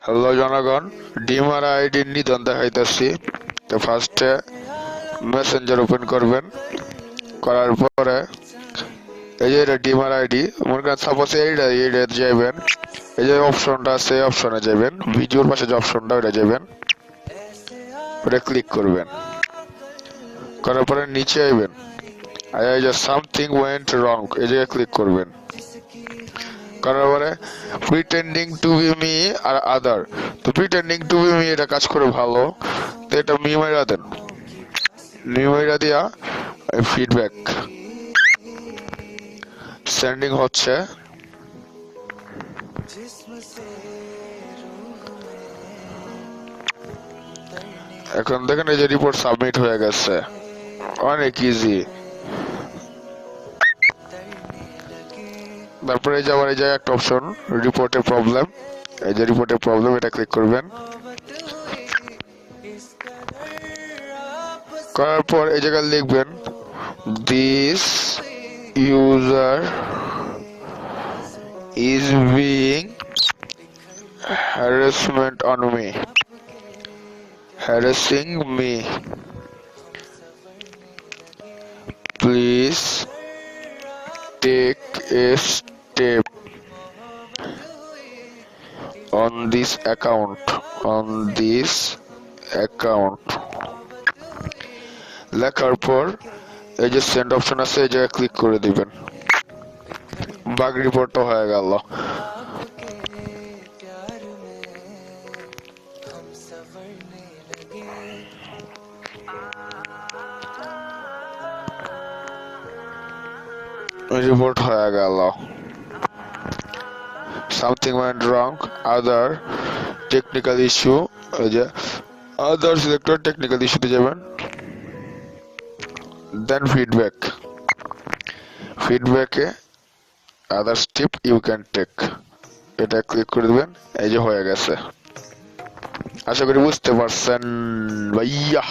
Hello জনগণ, dimmer ID নিধন দেখাইতেছি। তো ফার্স্টে মেসেঞ্জার ওপেন করবেন, করার পরে এই যে এটা ডিমার আইডি, মনে করেন সাপোজ এইটা যাবেন, এই যে অপশনটা আছে এই অপশনে যাবেন, ভিডিওর পাশে যে অপশনটা ওটা যাবেন, ওটা ক্লিক করবেন। করার পরে নিচে আইবেন, আর এই যে সামথিং ওয়েন্ট রং এই জায়গায় ক্লিক করবেন। করার পরে প্রিটেন্ডিং টু বি মি আর আদার, তো প্রিটেন্ডিং টু বি মি এটা কাজ করে ভালো, তো এটা মি মাইরা দেন। মি মাইরা দিয়া ফিডব্যাক সেন্ডিং হচ্ছে। এখন দেখেন এই যে রিপোর্ট সাবমিট হয়ে গেছে, অনেক ইজি। তারপরে এই যে আবার এই জায়গায় একটা অপশন রিপোর্টে প্রবলেম, এই যে রিপোর্টে প্রবলেম এটা ক্লিক করবেন। করার পর এই জায়গায় লিখবেন this user is being harassing me, please take a step on this account লেখার পর এই যে সেন্ড অপশন আছে এই জায়গায় ক্লিক করে দিবেন। বাগ রিপোর্টও হয়ে গেল। রিপোর্ট হয়ে গেল। সামথিং ওয়েন্ট রং, আদার, টেকনিক্যাল ইস্যু, ওই যে আদার সিলেক্টেড টেকনিক্যাল ইস্যুতে যাবেন, দেন ফিডব্যাকে আদার স্টেপ ইউ ক্যান টেক এটা ক্লিক করে দিবেন। এই যে হয়ে গেছে। আশা করি বুঝতে পারছেন ভাইয়া।